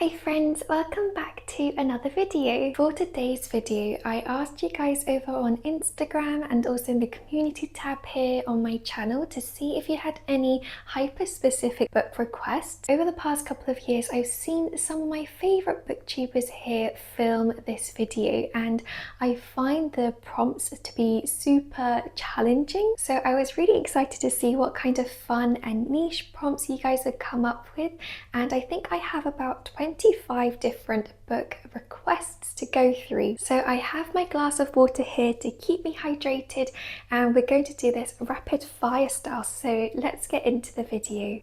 Hi friends, welcome back to another video. For today's video, I asked you guys over on Instagram and also in the community tab here on my channel to see if you had any hyper-specific book requests. Over the past couple of years, I've seen some of my favourite booktubers here film this video and I find the prompts to be super challenging. So I was really excited to see what kind of fun and niche prompts you guys would come up with, and I think I have about 25 different book requests to go through. So I have my glass of water here to keep me hydrated, and we're going to do this rapid fire style, so let's get into the video.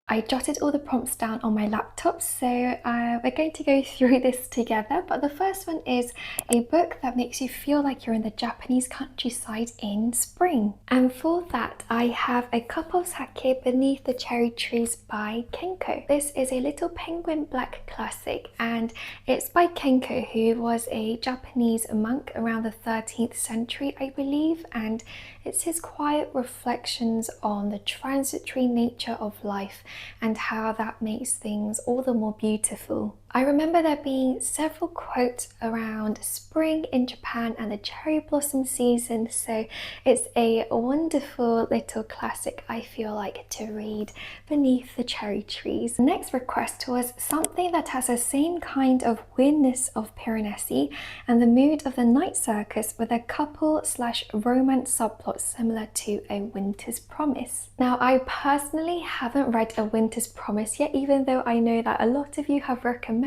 I jotted all the prompts down on my laptop, so we're going to go through this together. But the first one is a book that makes you feel like you're in the Japanese countryside in spring. And for that, I have A Cup of Sake Beneath the Cherry Trees by Kenko. This is a little penguin black classic, and it's by Kenko, who was a Japanese monk around the 13th century, I believe, and it's his quiet reflections on the transitory nature of life and how that makes things all the more beautiful. I remember there being several quotes around spring in Japan and the cherry blossom season, so it's a wonderful little classic, I feel like, to read beneath the cherry trees. The next request was something that has the same kind of weirdness of piranesi and the mood of the night circus, with a couple/romance subplot similar to A Winter's Promise. Now, I personally haven't read A Winter's Promise yet, even though I know that a lot of you have recommended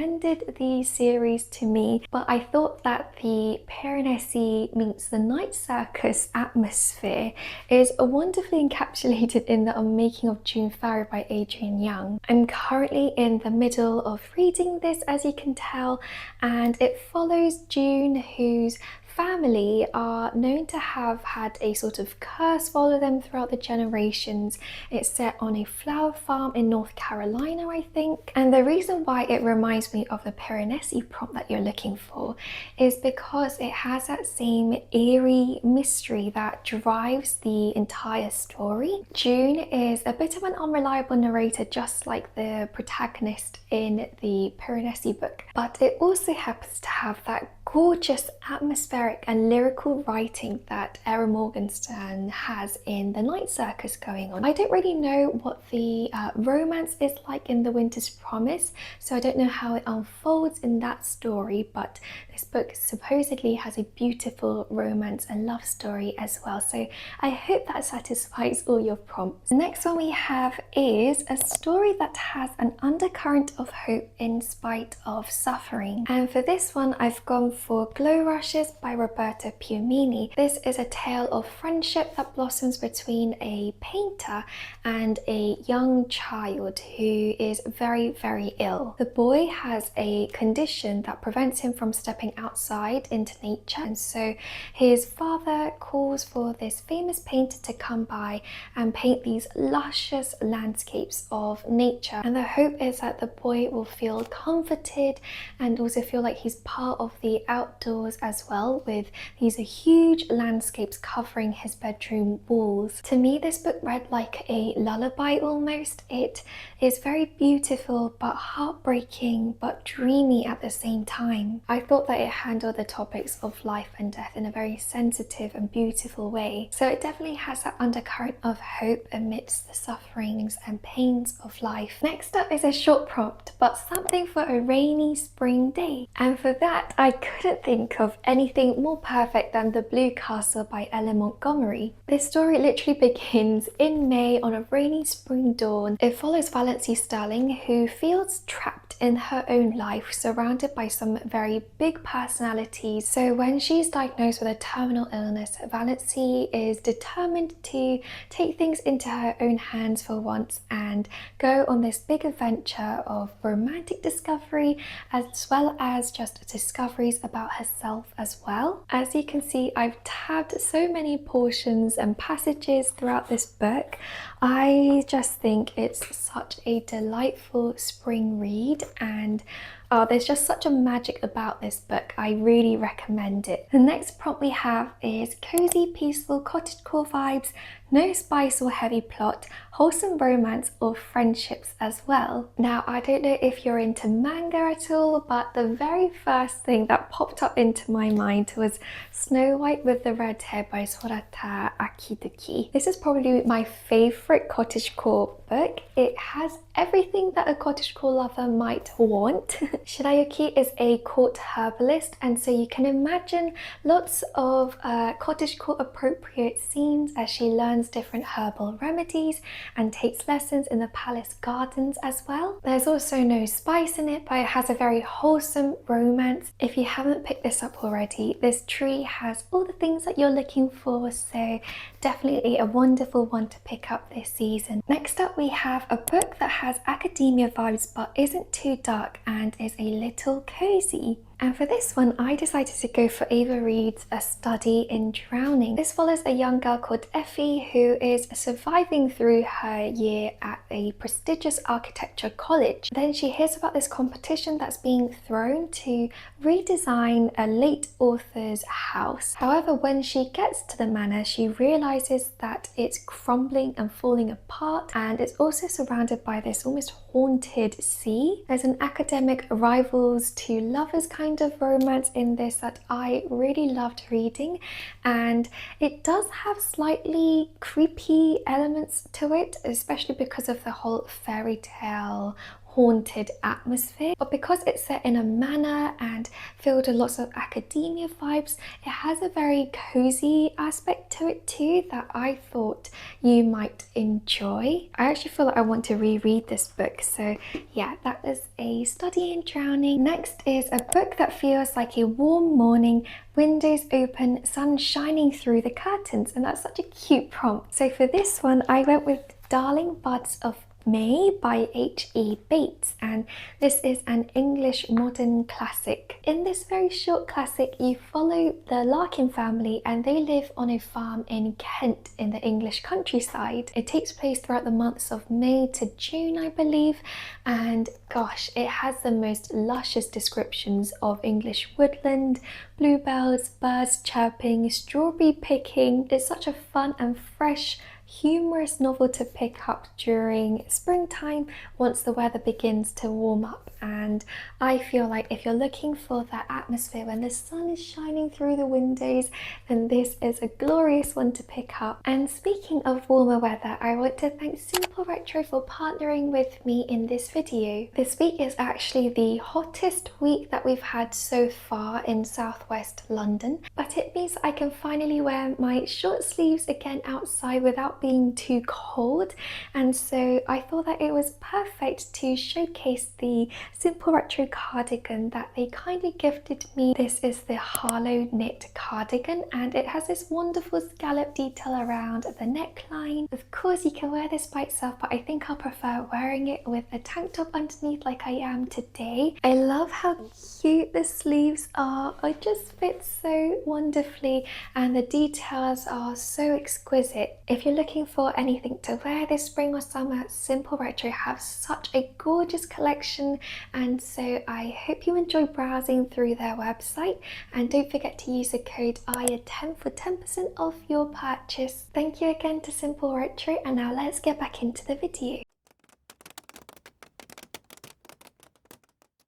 the series to me, but I thought that the piranesi meets the night circus atmosphere is wonderfully encapsulated in the Unmaking of June Fairy by Adrian Young. I'm currently in the middle of reading this, as you can tell, and it follows June, whose family are known to have had a sort of curse follow them throughout the generations. It's set on a flower farm in North Carolina, I think. And the reason why it reminds me of the piranesi prompt that you're looking for is because it has that same eerie mystery that drives the entire story. June is a bit of an unreliable narrator, just like the protagonist in the piranesi book, but it also happens to have that gorgeous atmospheric and lyrical writing that Erin Morgenstern has in The Night Circus going on. I don't really know what the romance is like in The Winter's Promise, so I don't know how it unfolds in that story, but this book supposedly has a beautiful romance and love story as well, so I hope that satisfies all your prompts. The next one we have is a story that has an undercurrent of hope in spite of suffering, and for this one I've gone for Glow Rushes by Roberta Piomini. This is a tale of friendship that blossoms between a painter and a young child who is very, very ill. The boy has a condition that prevents him from stepping outside into nature, and so his father calls for this famous painter to come by and paint these luscious landscapes of nature, and the hope is that the boy will feel comforted and also feel like he's part of the outdoors as well, with these huge landscapes covering his bedroom walls. To me, this book read like a lullaby almost. It is very beautiful but heartbreaking but dreamy at the same time. I thought that it handled the topics of life and death in a very sensitive and beautiful way. So it definitely has that undercurrent of hope amidst the sufferings and pains of life. Next up is a short prompt, but something for a rainy spring day. And for that, I couldn't think of anything more perfect than The Blue Castle by Ellen Montgomery. This story literally begins in May on a rainy spring dawn. It follows Valency Sterling, who feels trapped in her own life, surrounded by some very big personalities. So when she's diagnosed with a terminal illness, Valency is determined to take things into her own hands for once and go on this big adventure of romantic discovery, as well as just discoveries about herself as well. As you can see, I've tabbed so many portions and passages throughout this book. I just think it's such a delightful spring read, and Oh, there's just such a magic about this book. I really recommend it. The next prompt we have is cozy, peaceful, cottagecore vibes, no spice or heavy plot, wholesome romance or friendships as well. Now, I don't know if you're into manga at all, but the very first thing that popped up into my mind was Snow White with the Red Hair by Sorata Akizuki. This is probably my favorite cottagecore book. It has everything that a cottagecore lover might want. Shirayuki is a court herbalist, and so you can imagine lots of cottagecore appropriate scenes as she learns different herbal remedies and takes lessons in the palace gardens as well. There's also no spice in it, but it has a very wholesome romance. If you haven't picked this up already, this tree has all the things that you're looking for, so definitely a wonderful one to pick up this season. Next up, we have a book that has academia vibes but isn't too dark and is a little cozy. And for this one, I decided to go for Ava Reid's A Study in Drowning. This follows a young girl called Effie who is surviving through her year at a prestigious architecture college. Then she hears about this competition that's being thrown to redesign a late author's house. However, when she gets to the manor, she realizes that it's crumbling and falling apart, and it's also surrounded by this almost haunted sea. There's an academic rivals to lovers kind of romance in this that I really loved reading, and it does have slightly creepy elements to it, especially because of the whole fairy tale haunted atmosphere. But because it's set in a manor and filled with lots of academia vibes, it has a very cozy aspect to it too that I thought you might enjoy. I actually feel like I want to reread this book, so yeah, that is A Study in Drowning. Next is a book that feels like a warm morning, windows open, sun shining through the curtains, and that's such a cute prompt. So for this one, I went with Darling Buds of May by H.E. Bates, and this is an English modern classic. In this very short classic, you follow the Larkin family and they live on a farm in Kent in the English countryside. It takes place throughout the months of May to June, I believe, and gosh, it has the most luscious descriptions of English woodland, bluebells, birds chirping, strawberry picking. It's such a fun and fresh, humorous novel to pick up during springtime once the weather begins to warm up, and I feel like if you're looking for that atmosphere when the sun is shining through the windows, then this is a glorious one to pick up. And speaking of warmer weather, I want to thank Simple Retro for partnering with me in this video. This week is actually the hottest week that we've had so far in southwest London, but it means I can finally wear my short sleeves again outside without being too cold, and so I thought that it was perfect to showcase the Simple Retro cardigan that they kindly gifted me. This is the Harlow knit cardigan, and it has this wonderful scallop detail around the neckline. Of course, you can wear this by itself, but I think I'll prefer wearing it with a tank top underneath like I am today. I love how cute the sleeves are. It just fits so wonderfully and the details are so exquisite. If you're looking for anything to wear this spring or summer, Simple Retro have such a gorgeous collection, and so I hope you enjoy browsing through their website, and don't forget to use the code Ahya10 for 10% off your purchase. Thank you again to Simple Retro, and now let's get back into the video.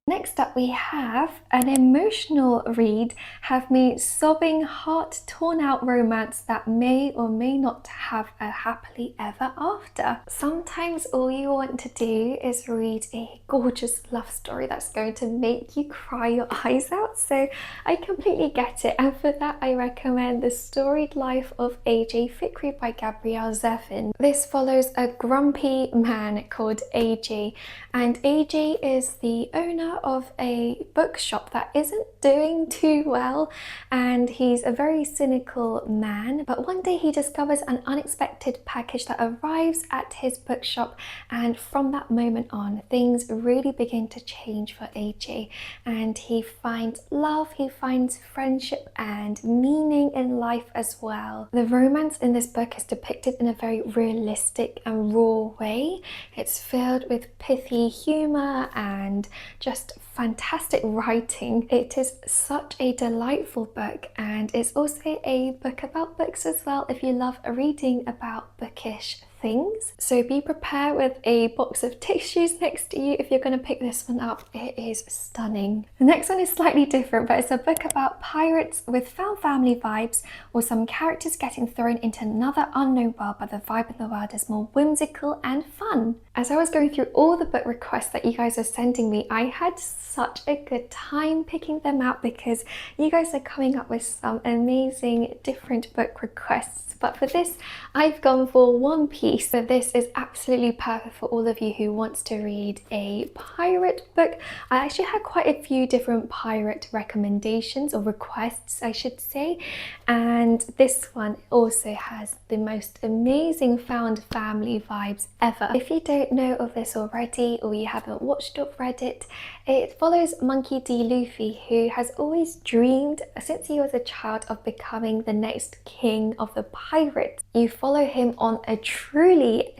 Next up, we have an emotional read, have me sobbing, heart torn out romance that may or may not have a happily ever after. Sometimes all you want to do is read a gorgeous love story that's going to make you cry your eyes out, so I completely get it, and for that I recommend The Storied Life of AJ Fikri by Gabrielle Zevin. This follows a grumpy man called AJ, and AJ is the owner of a bookshop that isn't doing too well, and he's a very cynical man, but one day he discovers an unexpected package that arrives at his bookshop, and from that moment on things really begin to change for AJ, and he finds love, he finds friendship and meaning in life as well. The romance in this book is depicted in a very realistic and raw way. It's filled with pithy humor and just just fantastic writing. It is such a delightful book, and it's also a book about books as well if you love reading about bookish things. So be prepared with a box of tissues next to you if you're going to pick this one up. It is stunning. The next one is slightly different, but it's a book about pirates with found family vibes, or some characters getting thrown into another unknown world, but the vibe in the world is more whimsical and fun. As I was going through all the book requests that you guys are sending me, I had such a good time picking them out because you guys are coming up with some amazing different book requests. But for this, I've gone for One Piece. So this is absolutely perfect for all of you who wants to read a pirate book. I actually had quite a few different pirate recommendations, or requests I should say, and this one also has the most amazing found family vibes ever. If you don't know of this already, or you haven't watched or read it, it follows Monkey D. Luffy, who has always dreamed since he was a child of becoming the next king of the pirates. You follow him on a truly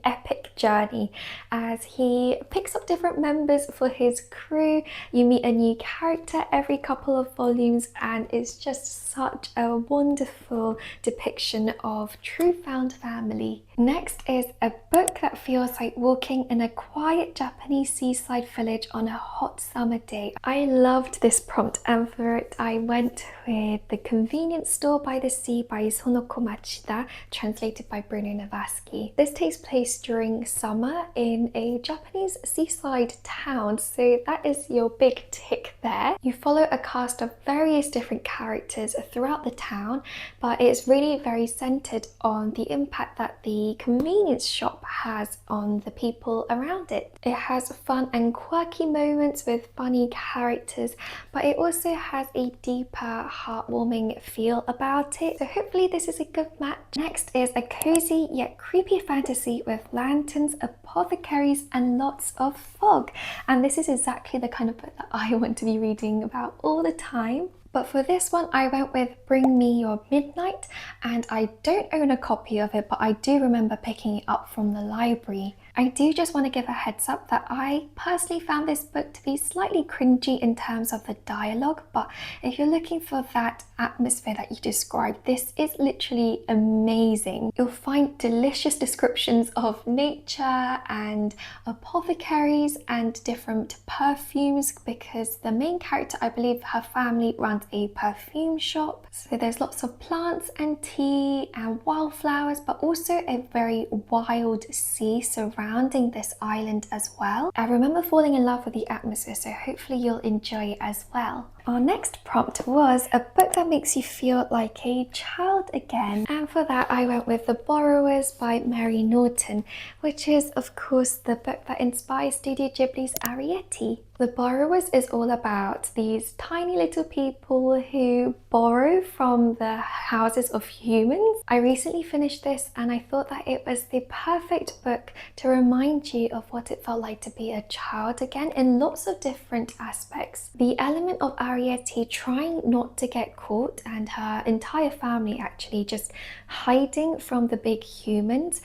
epic journey as he picks up different members for his crew. You meet a new character every couple of volumes, and it's just such a wonderful depiction of true found family. Next is a book that feels like walking in a quiet Japanese seaside village on a hot summer day. I loved this prompt, and for it I went with The Convenience Store by the Sea by Sonoko Machida, translated by Bruno Navasky. This takes place during summer in a Japanese seaside town, so that is your big tick there. You follow a cast of various different characters throughout the town, but it's really very centered on the impact that the convenience shop has on the people around it. It has fun and quirky moments with funny characters, but it also has a deeper, heartwarming feel about it, so hopefully this is a good match. Next is a cozy yet creepy fantasy with lanterns, apothecaries and lots of fog, and this is exactly the kind of book that I want to be reading about all the time. But for this one I went with Bring Me Your Midnight, and I don't own a copy of it, but I do remember picking it up from the library. I do just want to give a heads up that I personally found this book to be slightly cringy in terms of the dialogue, but if you're looking for that atmosphere that you described, this is literally amazing. You'll find delicious descriptions of nature and apothecaries and different perfumes, because the main character, I believe her family runs a perfume shop. So there's lots of plants and tea and wildflowers, but also a very wild sea surrounding this island as well. I remember falling in love with the atmosphere, so hopefully you'll enjoy it as well. Our next prompt was a book that makes you feel like a child again, and for that I went with The Borrowers by Mary Norton, which is of course the book that inspired Studio Ghibli's Arrietty. The Borrowers is all about these tiny little people who borrow from the houses of humans. I recently finished this and I thought that it was the perfect book to remind you of what it felt like to be a child again in lots of different aspects. The element of Arrietty trying not to get caught, and her entire family actually just hiding from the big humans,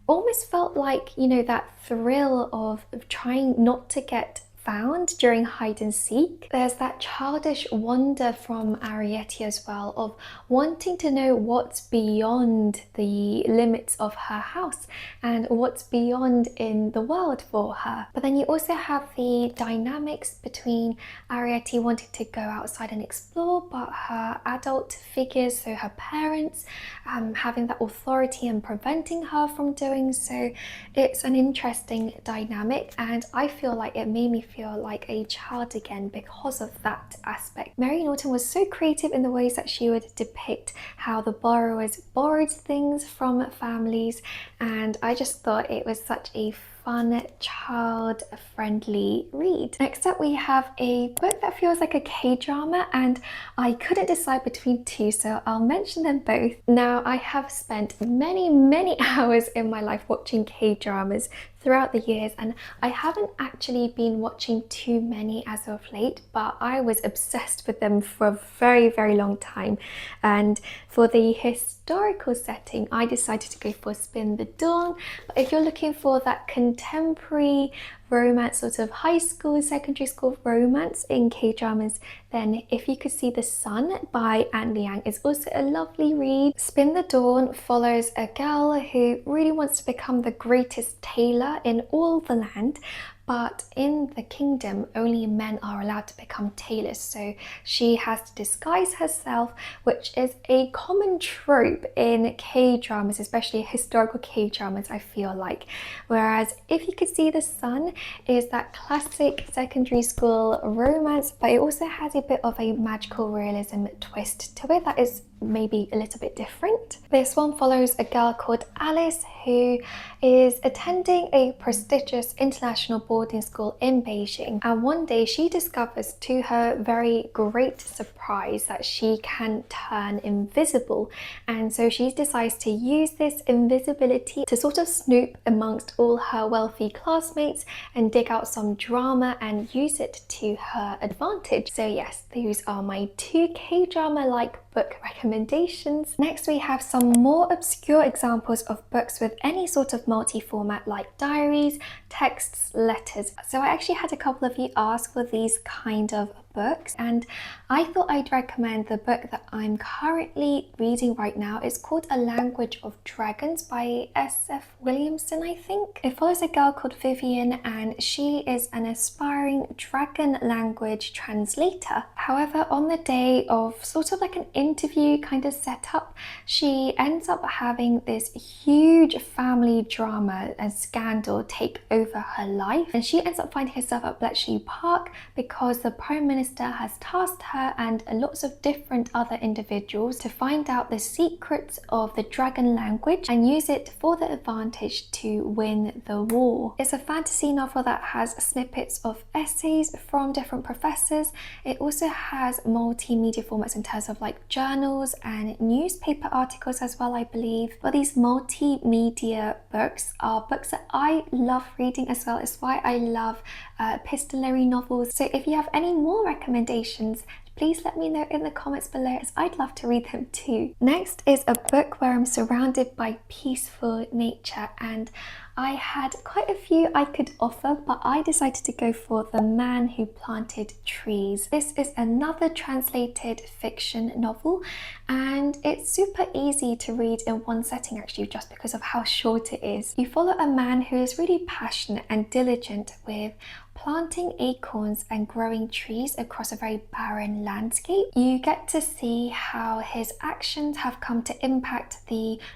almost felt like, you know, that thrill of trying not to get found during hide and seek. There's that childish wonder from Arrietty as well, of wanting to know what's beyond the limits of her house and what's beyond in the world for her. But then you also have the dynamics between Arrietty wanting to go outside and explore, but her adult figures, so her parents, having that authority and preventing her from doing so. It's an interesting dynamic, and I feel like it made me feel like a child again because of that aspect. Mary Norton was so creative in the ways that she would depict how the borrowers borrowed things from families, and I just thought it was such a fun, child-friendly read. Next up we have a book that feels like a K-drama, and I couldn't decide between two, so I'll mention them both. Now, I have spent many hours in my life watching K-dramas throughout the years, and I haven't actually been watching too many as of late, but I was obsessed with them for a very long time. And for the historical setting, I decided to go for Spin the Dawn. But if you're looking for that contemporary romance, sort of high school, secondary school romance in K-dramas, then If You Could See the Sun by An Liang is also a lovely read. Spin the Dawn follows a girl who really wants to become the greatest tailor in all the land, but in the kingdom only men are allowed to become tailors, so she has to disguise herself, which is a common trope in K-dramas, especially historical K-dramas, I feel like. Whereas If You Could See the Sun is that classic secondary school romance, but it also has a bit of a magical realism twist to it that is maybe a little bit different. This one follows a girl called Alice who is attending a prestigious international boarding school in Beijing, and one day she discovers to her very great surprise that she can turn invisible, and so she decides to use this invisibility to sort of snoop amongst all her wealthy classmates and dig out some drama and use it to her advantage. So yes, those are my 2 K-drama like book recommendations. Next we have some more obscure examples of books with any sort of multi-format like diaries, texts, letters. So I actually had a couple of you ask for these kind of books, and I thought I'd recommend the book that I'm currently reading right now. It's called A Language of Dragons by S.F. Williamson, I think. It follows a girl called Vivian, and she is an aspiring dragon language translator. However, on the day of sort of like an interview kind of setup, she ends up having this huge family drama and scandal take over her life, and she ends up finding herself at Bletchley Park because the Prime Minister has tasked her and lots of different other individuals to find out the secrets of the dragon language and use it for the advantage to win the war. It's a fantasy novel that has snippets of essays from different professors. It also has multimedia formats in terms of like journals and newspaper articles as well, I believe. But these multimedia books are books that I love reading as well. It's why I love epistolary novels. So if you have any more recommendations, please let me know in the comments below, as I'd love to read them too. Next is a book where I'm surrounded by peaceful nature, and I had quite a few I could offer, but I decided to go for The Man Who Planted Trees. This is another translated fiction novel, and it's super easy to read in one setting actually, just because of how short it is. You follow a man who is really passionate and diligent with planting acorns and growing trees across a very barren landscape. You get to see how his actions have come to impact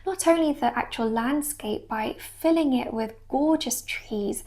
not only the actual landscape by filling it with gorgeous trees,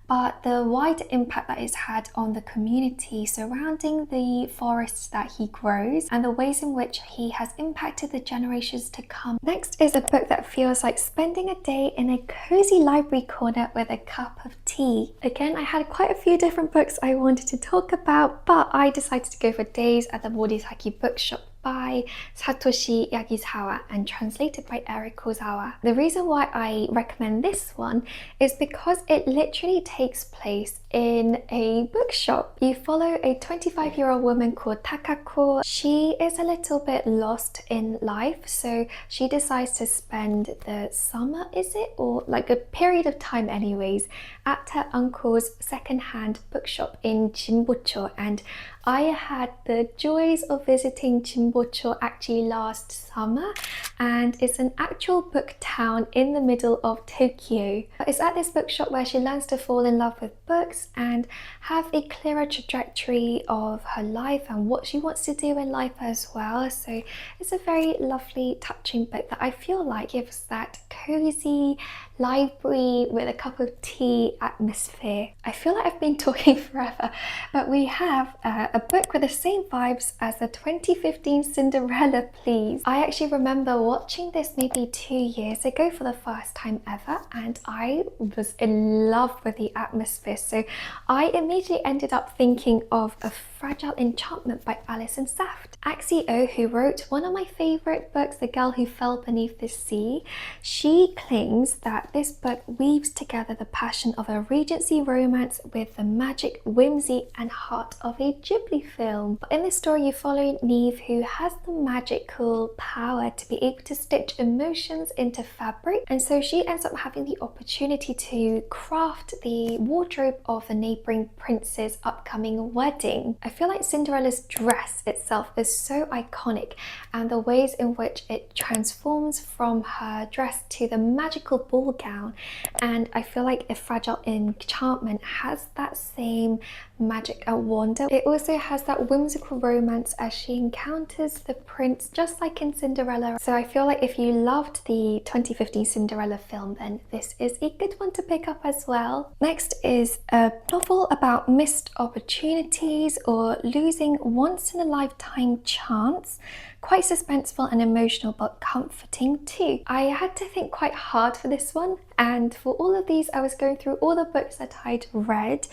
but the wider impact that it's had on the community surrounding the forests that he grows and the ways in which he has impacted the generations to come. Next is a book that feels like spending a day in a cozy library corner with a cup of tea. Again, I had quite a few different books I wanted to talk about, but I decided to go for Days at the Morisaki Bookshop by Satoshi Yagisawa and translated by Eric Kozawa. The reason why I recommend this one is because it literally takes place in a bookshop. You follow a 25-year-old woman called Takako. She is a little bit lost in life, so she decides to spend the summer, is it? Or like a period of time anyways, at her uncle's second-hand bookshop in Jinbocho, and I had the joys of visiting Jinbocho actually last summer, and it's an actual book town in the middle of Tokyo. It's at this bookshop where she learns to fall in love with books and have a clearer trajectory of her life and what she wants to do in life as well. So it's a very lovely, touching book that I feel like gives that cozy library with a cup of tea atmosphere. I feel like I've been talking forever, but we have a book with the same vibes as the 2015 Cinderella, Please. I actually remember watching this maybe 2 years ago for the first time ever, and I was in love with the atmosphere. So I immediately ended up thinking of A Fragile Enchantment by Alice and Saft. Axio, who wrote one of my favourite books, The Girl Who Fell Beneath the Sea, she claims that this book weaves together the passion of a Regency romance with the magic, whimsy and heart of a Ghibli film. But in this story you follow Neve, who has the magical power to be able to stitch emotions into fabric, and so she ends up having the opportunity to craft the wardrobe of the neighbouring prince's upcoming wedding. I feel like Cinderella's dress itself is so iconic, and the ways in which it transforms from her dress to the magical ball gown, and I feel like A Fragile Enchantment has that same magic and wonder. It also has that whimsical romance as she encounters the prince, just like in Cinderella. So I feel like if you loved the 2015 Cinderella film, then this is a good one to pick up as well. Next is a novel about missed opportunities or losing once in a lifetime chance. Quite suspenseful and emotional, but comforting too. I had to think quite hard for this one, and for all of these I was going through all the books that I'd read,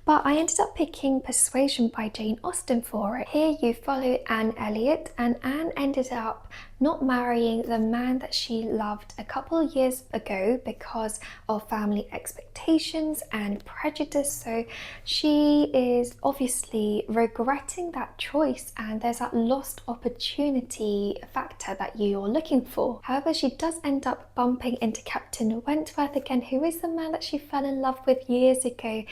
but I ended up picking Persuasion by Jane Austen for it. Here you follow Anne Elliot, and Anne ended up not marrying the man that she loved a couple of years ago because of family expectations and prejudice, so she is obviously regretting that choice, and there's that lost opportunity factor that you're looking for. However, she does end up bumping into Captain Wentworth again, who is the man that she fell in love with years ago,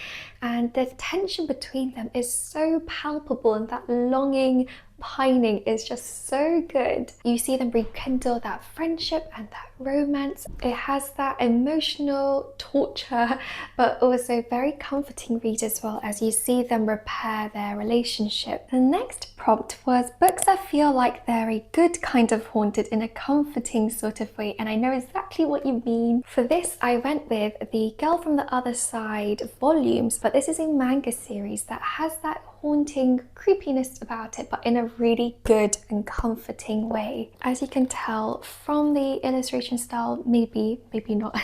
and the tension between them is so palpable, and that longing, pining is just so good. You see them rekindle that friendship and that romance. It has that emotional torture but also very comforting read as well, as you see them repair their relationship. The next prompt was books that feel like they're a good kind of haunted in a comforting sort of way, and I know exactly what you mean. For this I went with The Girl from the Other Side volumes, but this is a manga series that has that haunting creepiness about it, but in a really good and comforting way. As you can tell from the illustration style, maybe not,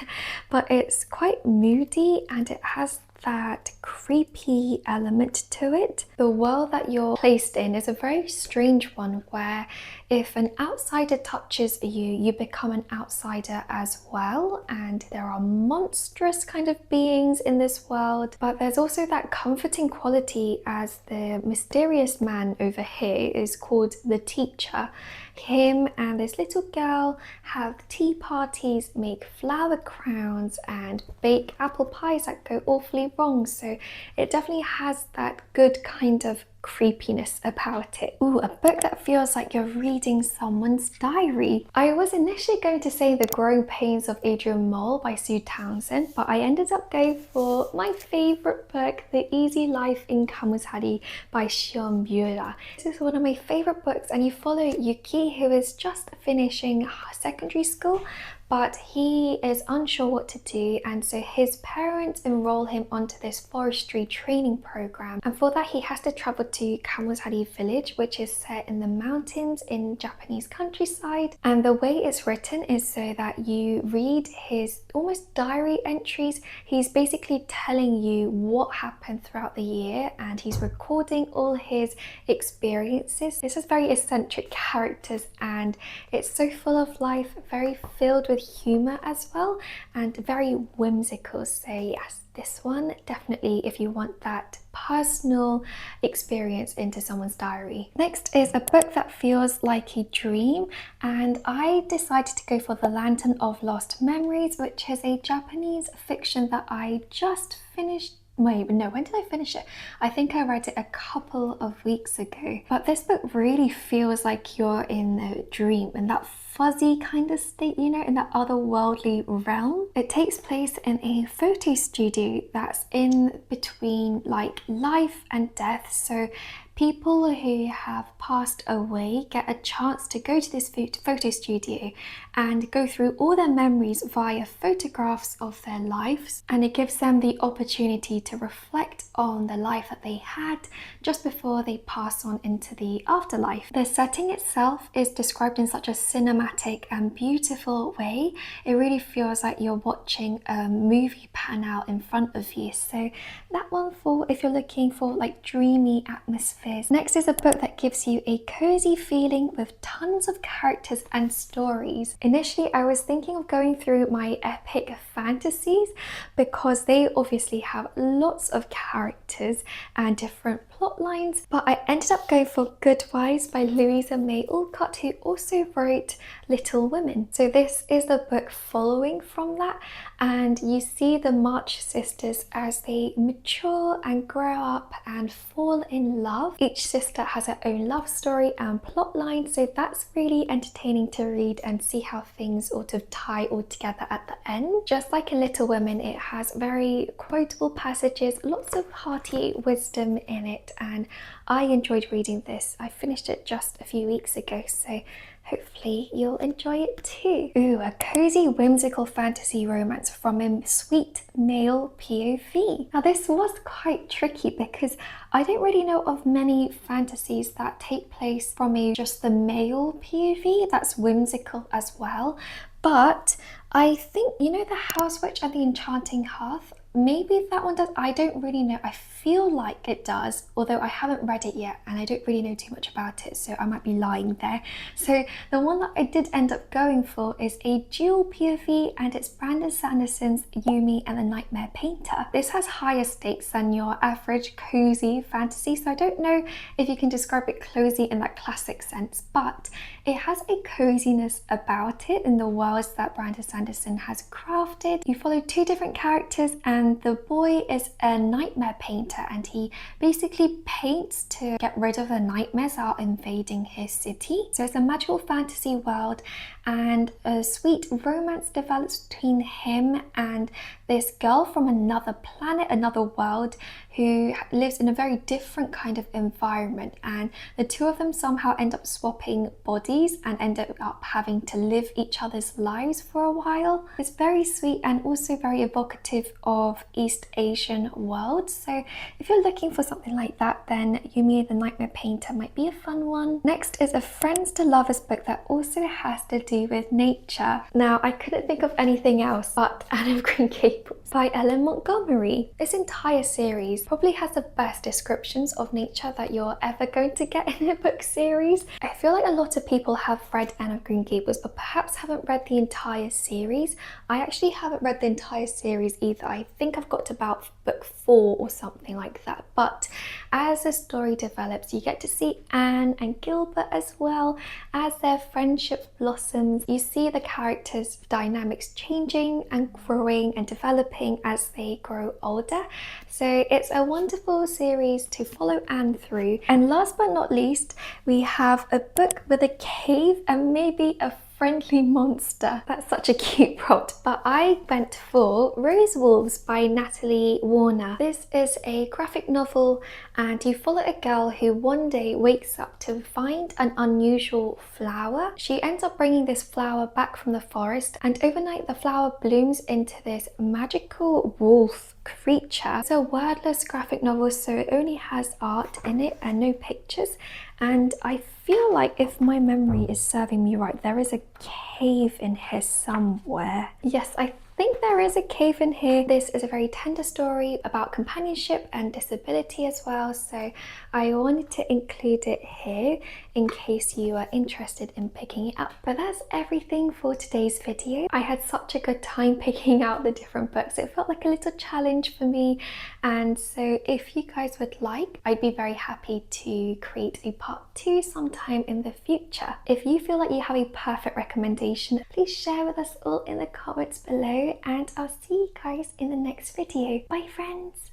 but it's quite moody and it has that creepy element to it. The world that you're placed in is a very strange one, where if an outsider touches you, you become an outsider as well, and there are monstrous kind of beings in this world, but there's also that comforting quality as the mysterious man over here is called the Teacher. Him and this little girl have tea parties, make flower crowns and bake apple pies that go awfully wrong, so it definitely has that good kind of creepiness about it. Ooh, a book that feels like you're reading someone's diary. I was initially going to say The Growing Pains of Adrian Mole by Sue Townsend, but I ended up going for my favourite book, The Easy Life in Kamusari by Shion Miura. This is one of my favourite books, and you follow Yuki, who is just finishing secondary school, but he is unsure what to do, and so his parents enroll him onto this forestry training program, and for that he has to travel to Kamusari village, which is set in the mountains in Japanese countryside. And the way it's written is so that you read his almost diary entries. He's basically telling you what happened throughout the year, and he's recording all his experiences. This is very eccentric characters, and it's so full of life, very filled with humor as well, and very whimsical. So yes, this one definitely if you want that personal experience into someone's diary. Next is a book that feels like a dream, and I decided to go for The Lantern of Lost Memories, which is a Japanese fiction that I just finished. Wait, no, when did I finish it? I think I read it a couple of weeks ago. But this book really feels like you're in a dream, in that fuzzy kind of state, you know, in that otherworldly realm. It takes place in a photo studio that's in between like life and death. So people who have passed away get a chance to go to this photo studio and go through all their memories via photographs of their lives, and it gives them the opportunity to reflect on the life that they had just before they pass on into the afterlife. The setting itself is described in such a cinematic and beautiful way. It really feels like you're watching a movie pan out in front of you. So that one for if you're looking for like dreamy atmosphere is. Next is a book that gives you a cozy feeling with tons of characters and stories. Initially, I was thinking of going through my epic fantasies because they obviously have lots of characters and different plot lines, but I ended up going for Good Wives by Louisa May Alcott, who also wrote Little Women. So this is the book following from that, and you see the March sisters as they mature and grow up and fall in love. Each sister has her own love story and plot line, so that's really entertaining to read and see how things sort of tie all together at the end. Just like in Little Women, it has very quotable passages, lots of hearty wisdom in it, and I enjoyed reading this. I finished it just a few weeks ago, so hopefully you'll enjoy it too. Ooh, a cozy whimsical fantasy romance from a sweet male POV. Now this was quite tricky because I don't really know of many fantasies that take place from just the male POV that's whimsical as well. But I think, you know, The House Witch and the Enchanting Hearth, maybe that one does. I don't really know. I feel like it does, although I haven't read it yet and I don't really know too much about it, so I might be lying there. So the one that I did end up going for is a dual POV, and it's Brandon Sanderson's Yumi and the Nightmare Painter. This has higher stakes than your average cozy fantasy, so I don't know if you can describe it cozy in that classic sense, but it has a coziness about it in the worlds that Brandon Sanderson has crafted. You follow two different characters, and the boy is a nightmare painter, and he basically paints to get rid of the nightmares that are invading his city. So it's a magical fantasy world, and a sweet romance develops between him and this girl from another planet, another world, who lives in a very different kind of environment, and the two of them somehow end up swapping bodies and end up having to live each other's lives for a while. It's very sweet and also very evocative of East Asian world, so if you're looking for something like that, then Yumi the Nightmare Painter might be a fun one. Next is a Friends to Lovers book that also has to do with nature. Now I couldn't think of anything else but Anne of Green Gables by Ellen Montgomery. This entire series probably has the best descriptions of nature that you're ever going to get in a book series. I feel like a lot of people have read Anne of Green Gables but perhaps haven't read the entire series. I actually haven't read the entire series either. I think I've got to about book 4 or something like that, but as the story develops you get to see Anne and Gilbert as well. As their friendship blossoms, you see the characters' dynamics changing and growing and developing as they grow older. So it's a wonderful series to follow Anne through. And last but not least, we have a book with a cave and maybe a friendly monster. That's such a cute prompt, but I went for Rose Wolves by Natalie Warner. This is a graphic novel, and you follow a girl who one day wakes up to find an unusual flower. She ends up bringing this flower back from the forest, and overnight the flower blooms into this magical wolf creature. It's a wordless graphic novel, so it only has art in it and no pictures, and I feel like, if my memory is serving me right, there is a cave in here somewhere. Yes, I think there is a cave in here. This is a very tender story about companionship and disability as well, so I wanted to include it here in case you are interested in picking it up. But that's everything for today's video. I had such a good time picking out the different books. It felt like a little challenge for me, and so if you guys would like, I'd be very happy to create a part 2 sometime in the future. If you feel like you have a perfect recommendation, please share with us all in the comments below, and I'll see you guys in the next video. Bye friends!